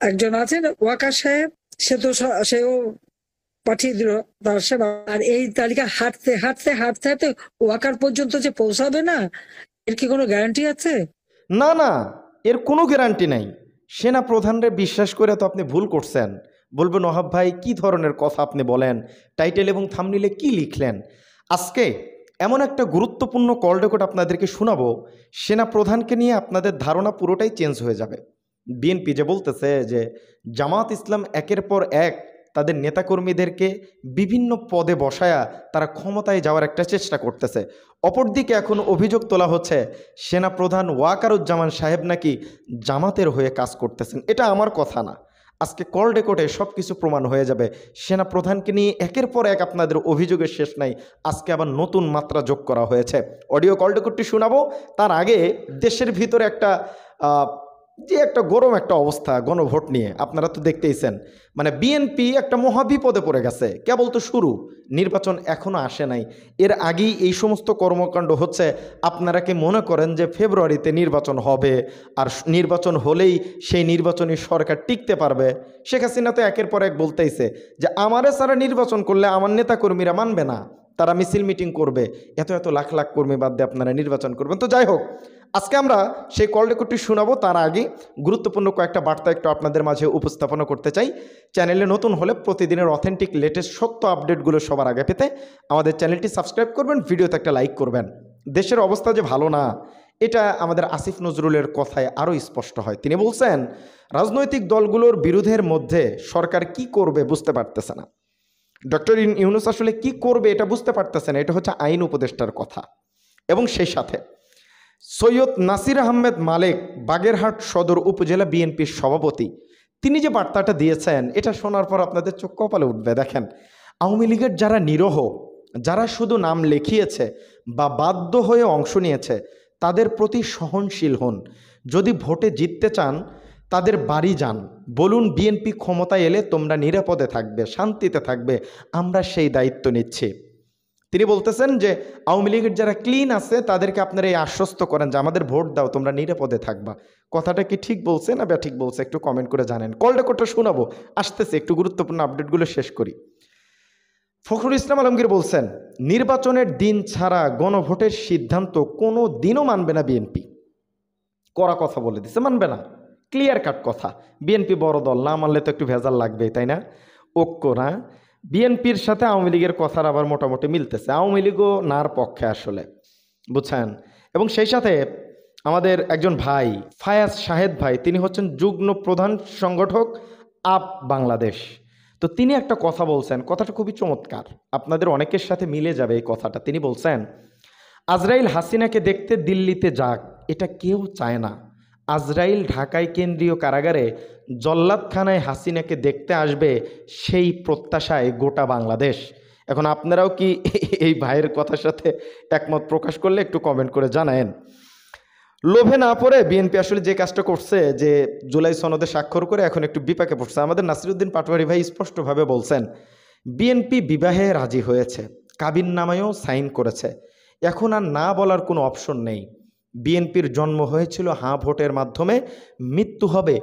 একজন আছেন ওয়াকার সাহেব, সেও পাঠিয়ে দিল তার সেবা। আর এই তালিকা হাঁটতে হাঁটতে হাঁটতে হাঁটতে ওয়াকার পর্যন্ত যে পৌঁছাবে না, এর কি কোনো গ্যারান্টি আছে? না না, এর কোনো গ্যারান্টি নাই। সেনা প্রধানরে বিশ্বাস করে তো আপনি ভুল করছেন। বলবেন ওহাব ভাই কি ধরনের কথা আপনি বলেন, টাইটেল এবং থাম্বনেইলে কি লিখলেন। আজকে এমন একটা গুরুত্বপূর্ণ কল রেকর্ড আপনাদেরকে শোনাবো, সেনা প্রধানকে নিয়ে আপনাদের ধারণা পুরোটাই চেঞ্জ হয়ে যাবে। বিএনপি যে বলতেছে যে জামাত ইসলাম একের পর এক তাদের নেতাকর্মীদেরকে বিভিন্ন পদে বসায়া তারা ক্ষমতায় যাওয়ার একটা চেষ্টা করতেছে, অপরদিকে এখন অভিযোগ তোলা হচ্ছে সেনাপ্রধান ওয়াকারুজ্জামান সাহেব নাকি জামাতের হয়ে কাজ করতেছেন। এটা আমার কথা না, আজকে কল রেকর্ডে সব কিছু প্রমাণ হয়ে যাবে। সেনাপ্রধানকে নিয়ে একের পর এক আপনাদের অভিযোগের শেষ নাই, আজকে আবার নতুন মাত্রা যোগ করা হয়েছে। অডিও কল রেকর্ডটি শোনাবো, তার আগে দেশের ভিতরে একটা গরম একটা অবস্থা গণভোট নিয়ে আপনারা তো দেখতেইছেন। মানে বিএনপি একটা মহাবিপদে পড়ে গেছে, কেবল তো শুরু, নির্বাচন এখনো আসে নাই। এর আগেই এই সমস্ত কর্মকাণ্ড হচ্ছে। আপনারা কি মনে করেন যে ফেব্রুয়ারিতে নির্বাচন হবে আর নির্বাচন হলেই সেই নির্বাচনী সরকার টিকতে পারবে? শেখ হাসিনা তো একের পর এক বলতেইছে যে আমারে সারা নির্বাচন করলে আমার নেতাকর্মীরা মানবে না, তারা মিছিল মিটিং করবে, এত এত লাখ লাখ কর্মী বাদ দিয়ে আপনারা নির্বাচন করবেন। তো যাই হোক, আজকে আমরা সেই কল রেকর্ডটি শোনাবো, তার আগে গুরুত্বপূর্ণ কয়েকটা বার্তা একটু আপনাদের মাঝে উপস্থাপনা করতে চাই। চ্যানেলে নতুন হলে প্রতিদিনের অথেন্টিক লেটেস্ট সত্য আপডেটগুলো সবার আগে পেতে আমাদের চ্যানেলটি সাবস্ক্রাইব করবেন, ভিডিওতে একটা লাইক করবেন। দেশের অবস্থা যে ভালো না, এটা আমাদের আসিফ নজরুলের কথায় আরও স্পষ্ট হয়। তিনি বলছেন রাজনৈতিক দলগুলোর বিরোধের মধ্যে সরকার কি করবে বুঝতে পারতেছে না। ডক্টর ইউনূস আসলে কি করবে এটা বুঝতে পারতেছে না, এটা হচ্ছে আইন উপদেষ্টার কথা। এবং সেই সাথে সৈয়দ নাসির আহমেদ মালেক, বাগেরহাট সদর উপজেলা বিএনপির সভাপতি, তিনি যে বার্তাটা দিয়েছেন এটা শোনার পর আপনাদের চোখ কপালে উঠবে। দেখেন, আওয়ামী লীগের যারা নিরহ, যারা শুধু নাম লিখিয়েছে বা বাধ্য হয়ে অংশ নিয়েছে, তাদের প্রতি সহনশীল হন। যদি ভোটে জিততে চান তাদের বাড়ি যান, বলুন বিএনপি ক্ষমতায় এলে তোমরা নিরাপদে থাকবে, শান্তিতে থাকবে, আমরা সেই দায়িত্ব নিচ্ছি। তিনি বলতেছেন যে আওয়ামী লীগের যারা ক্লিন আছে তাদেরকে আপনারা এই আশ্বস্ত করেন যে আমাদের ভোট দাও, তোমরা নিরাপদে থাকবা। কথাটা কি ঠিক বলছে না ঠিক বলছে একটু কমেন্ট করে জানেন। কল রেকর্ডটা শোনাবো, আসতেছে, একটু গুরুত্বপূর্ণ আপডেটগুলো শেষ করি। ফখরুল ইসলাম আলমগীর বলছেন নির্বাচনের দিন ছাড়া গণভোটের সিদ্ধান্ত কোনো দিনও মানবে না বিএনপি। কড়া কথা বলে দিছে, মানবে না, ক্লিয়ার কাট কথা। বিএনপি বড় দল, না মানলে তো একটু ভেজাল লাগবে, তাই না? ঐক্য না, বিএনপির সাথে আওয়ামী লীগের কথার আবার মোটামুটি মিলতেছে, আওয়ামী লীগও নার পক্ষে আসলে, বুঝছেন। এবং সেই সাথে আমাদের একজন ভাই ফায়াজ শাহেদ ভাই, তিনি হচ্ছেন যুগ্ম প্রধান সংগঠক আপ বাংলাদেশ। তো তিনি একটা কথা বলছেন, কথাটা খুবই চমৎকার, আপনাদের অনেকের সাথে মিলে যাবে এই কথাটা। তিনি বলছেন আজরাইল হাসিনাকে দেখতে দিল্লিতে যাক, এটা কেউ চায় না। আজরাইল ঢাকায় কেন্দ্রীয় কারাগারে জল্লাদখানায় হাসিনাকে দেখতে আসবে, সেই প্রত্যাশায় গোটা বাংলাদেশ। এখন আপনারাও কি এই ভাইয়ের কথার সাথে একমত প্রকাশ করলে একটু কমেন্ট করে জানায়েন। লোভে না পড়ে বিএনপি আসলে যে কাজটা করছে, যে জুলাই সনদে স্বাক্ষর করে এখন একটু বিপাকে পড়ছে। আমাদের নাসিরউদ্দিন পাটোয়ারি ভাই স্পষ্টভাবে বলছেন বিএনপি বিবাহে রাজি হয়েছে, কাবিননামায়ও সাইন করেছে, এখন আর না বলার কোনো অপশন নেই। বিএনপির জন্ম হয়েছিল হ্যাঁ ভোটের মাধ্যমে, মৃত্যু হবে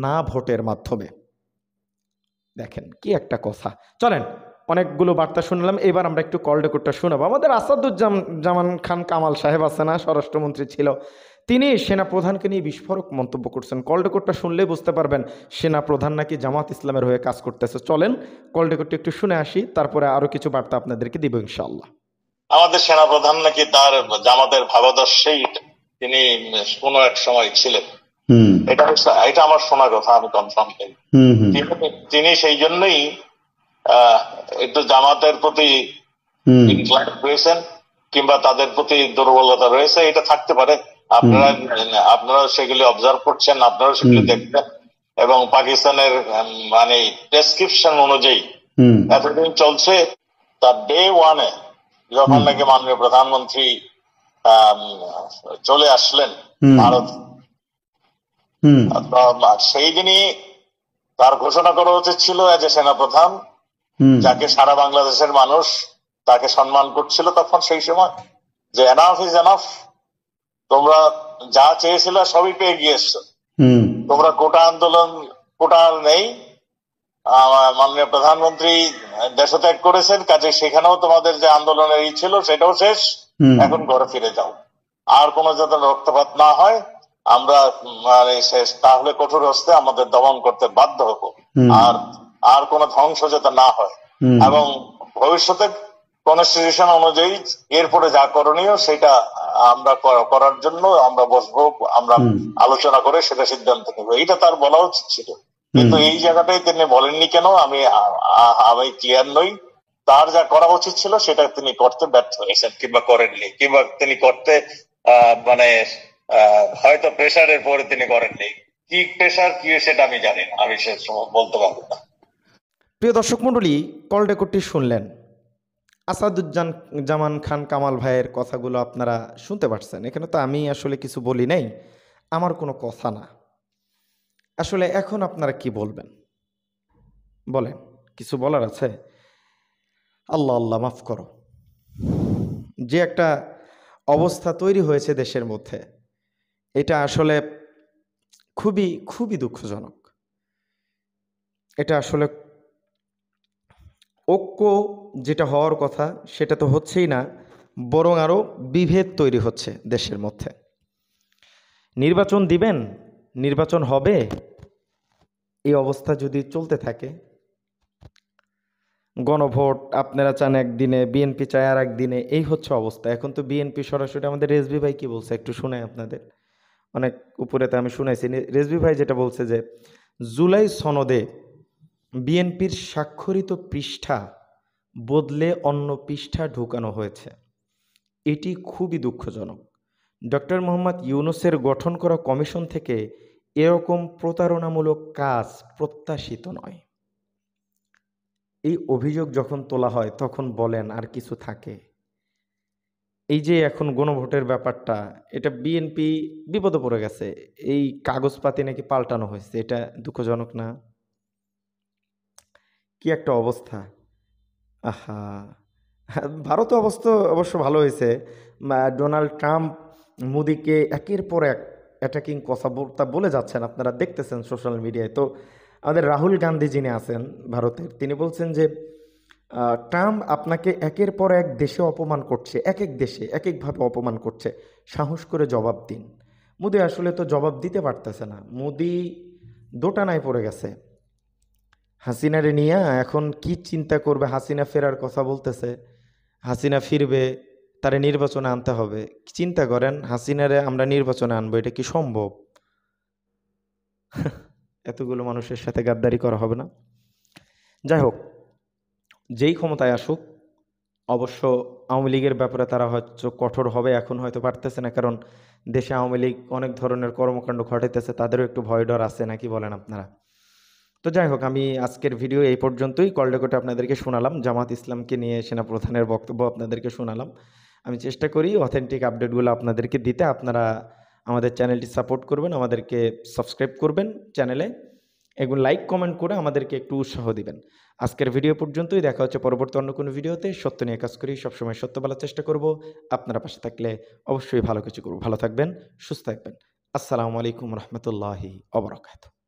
না ভোটের মাধ্যমে। দেখেন কি একটা কথা। চলেন, অনেকগুলো বার্তা শুনলাম, এবার আমরা একটু কল রেকর্ডটা শোনাবো। আমাদের আসাদুজ্জামান খান কামাল সাহেব আছে না, স্বরাষ্ট্রমন্ত্রী ছিল, তিনি সেনাপ্রধানকে নিয়ে বিস্ফোরক মন্তব্য করছেন। কল রেকর্ডটা শুনলেই বুঝতে পারবেন সেনাপ্রধান নাকি জামাত ইসলামের হয়ে কাজ করতেছে। চলেন কল রেকর্ডটা একটু শুনে আসি, তারপরে আরো কিছু বার্তা আপনাদেরকে দিব ইনশাআল্লাহ। আমাদের সেনাপ্রধান নাকি তার জামাতের ভাবাদর্শেই তিনি কোনো এক সময় ছিলেন, এটা আমার শোনা কথা, আমি কনফার্ম করি। তিনি সেই জন্যই একটু জামাতের প্রতি ইনক্লাইন্ড হয়েছেন, কিংবা তাদের প্রতি দুর্বলতা রয়েছে, এটা থাকতে পারে। আপনারা সেগুলি অবজার্ভ করছেন, আপনারা সেগুলি দেখবেন, এবং পাকিস্তানের মানে ডেসক্রিপশন অনুযায়ী এতদিন চলছে। তার ডে ওয়ানে যখন নাকি মাননীয় প্রধানমন্ত্রী চলে আসলেন ভারত, সেই দিনই তার ঘোষণা করা উচিত ছিল এজ এ সেনাপ্রধান, যাকে সারা বাংলাদেশের মানুষ তাকে সম্মান করছিল তখন সেই সময়, যে এনাফ ইজ এনাফ, তোমরা যা চেয়েছিল সবই পেয়ে গিয়েছো, তোমরা কোটা আন্দোলন টোটাল নেই। মাননীয় প্রধানমন্ত্রী দেশত্যাগ করেছেন, কাজে সেখানেও তোমাদের যে আন্দোলনের ছিল সেটাও শেষ, এখন ঘরে ফিরে যাও। আর কোনো যাতে রক্তপাত না হয় আমরা মানে শেষ, তাহলে কঠোর হস্তে আমাদের দমন করতে বাধ্য হবো। আর কোনো ধ্বংস যাতে না হয়, এবং ভবিষ্যতে কনস্টিটিউশন অনুযায়ী এরপরে যা করণীয় সেটা আমরা করার জন্য আমরা বসবো, আমরা আলোচনা করে সেটা সিদ্ধান্ত নেব। এটা তার বলা উচিত ছিল, কিন্তু এই জায়গাটাই তিনি বলেননি কেন আমি ক্লিয়ার নই। তার যা করা উচিত ছিল সেটা তিনি করতে ব্যর্থ হয়েছেন, কিংবা করেননি, কিংবা তিনি করতে মানে হয়তো প্রেশারের পরে তিনি করেননি। কি প্রেশার কি সেটা আমি জানি না, আমি সে বলতে পারবো না। প্রিয় দর্শক মণ্ডলী, কল রেকর্ডটি শুনলেন। আসাদুজ্জামান খান কামাল ভাইয়ের কথাগুলো আপনারা শুনতে পারছেন। এখানে তো আমি আসলে কিছু বলি নাই, আমার কোনো কথা না। আসলে এখন আপনারা কি বলবেন বলেন? কিছু বলার আছে? আল্লাহ আল্লাহ মাফ করো। যে একটা অবস্থা তৈরি হয়েছে দেশের মধ্যে, এটা আসলে খুবই খুবই দুঃখজনক। এটা আসলে ঐক্য যেটা হওয়ার কথা সেটা তো হচ্ছেই না, বরং আরও বিভেদ তৈরি হচ্ছে দেশের মধ্যে। নির্বাচন দিবেন, নির্বাচন হবে, এই অবস্থা যদি চলতে থাকে, গণভোট আপনারা চান একদিনে, বিএনপি চায় আর একদিনে, এই হচ্ছে অবস্থা। এখন তো বিএনপি সরাসরি, আমাদের রেজভি ভাই কি বলছে একটু শোনাই আপনাদের, অনেক উপরেতে আমি শুনাইছি। রেজভি ভাই যেটা বলছে যে জুলাই সনদে বিএনপির স্বাক্ষরিত পৃষ্ঠা বদলে অন্য পৃষ্ঠা ঢুকানো হয়েছে, এটি খুবই দুঃখজনক। ডক্টর মোহাম্মদ ইউনূসের গঠন করা কমিশন থেকে এরকম প্রতারণামূলক কাজ প্রত্যাশিত নয়। এই অভিযোগ যখন তোলা হয় তখন বলেন আর কিছু থাকে? এই যে এখন গণভোটের ব্যাপারটা, এটা বিএনপি বিপদে পড়ে গেছে, এই কাগজপাতি নাকি পাল্টানো হয়েছে, এটা দুঃখজনক না? কি একটা অবস্থা! আহা, ভারত অবস্থা অবশ্য ভালো হয়েছে। ডোনাল্ড ট্রাম্প মোদিকে একের পর এক অ্যাটাকিং কথাবার্তা বলে যাচ্ছেন, আপনারা দেখতেছেন সোশ্যাল মিডিয়ায়। তো আমাদের রাহুল গান্ধী যিনি আছেন ভারতের, তিনি বলছেন যে ট্রাম্প আপনাকে একের পর এক দেশে অপমান করছে, এক এক দেশে এক একভাবে অপমান করছে, সাহস করে জবাব দিন। মোদি আসলে তো জবাব দিতে পারতেছে না, মোদি দোটানায় পড়ে গেছে। হাসিনারে নিয়ে এখন কি চিন্তা করবে? হাসিনা ফেরার কথা বলতেছে, হাসিনা ফিরবে, তারে নির্বাচনে আনতে হবে। চিন্তা করেন, হাসিনারে আমরা নির্বাচনে আনবো, এটা কি সম্ভব? এতগুলো মানুষের সাথে গাদ্দারি করা হবে না? যাই হোক, যেই ক্ষমতায় আসুক, অবশ্য আওয়ামী লীগের ব্যাপারে তারা হয়তো কঠোর হবে, এখন হয়তো পারতেছে না, কারণ দেশে আওয়ামী লীগ অনেক ধরনের কর্মকাণ্ড ঘটাইতেছে, তাদেরও একটু ভয় ডর আছে, নাকি বলেন আপনারা? তো যাই হোক, আমি আজকের ভিডিও এই পর্যন্তই। কল রেকর্ডে আপনাদেরকে শোনালাম, জামাত ইসলামকে নিয়ে সেনাপ্রধানের বক্তব্য আপনাদেরকে শোনালাম। আমি চেষ্টা করি অথেন্টিক আপডেটগুলো আপনাদেরকে দিতে। আপনারা আমাদের চ্যানেলটি সাপোর্ট করবেন, আমাদেরকে সাবস্ক্রাইব করবেন চ্যানেলে, এগুলো লাইক কমেন্ট করে আমাদেরকে একটু উৎসাহ দিবেন। আজকের ভিডিও পর্যন্তই, দেখা হচ্ছে পরবর্তী অন্য কোনো ভিডিওতে। সত্য নিয়ে কাজ করি, সবসময় সত্য বলার চেষ্টা করব। আপনারা পাশে থাকলে অবশ্যই ভালো কিছু করব। ভালো থাকবেন, সুস্থ থাকবেন। আসসালামু আলাইকুম রহমতুল্লাহি ওয়া বারাকাতুহু।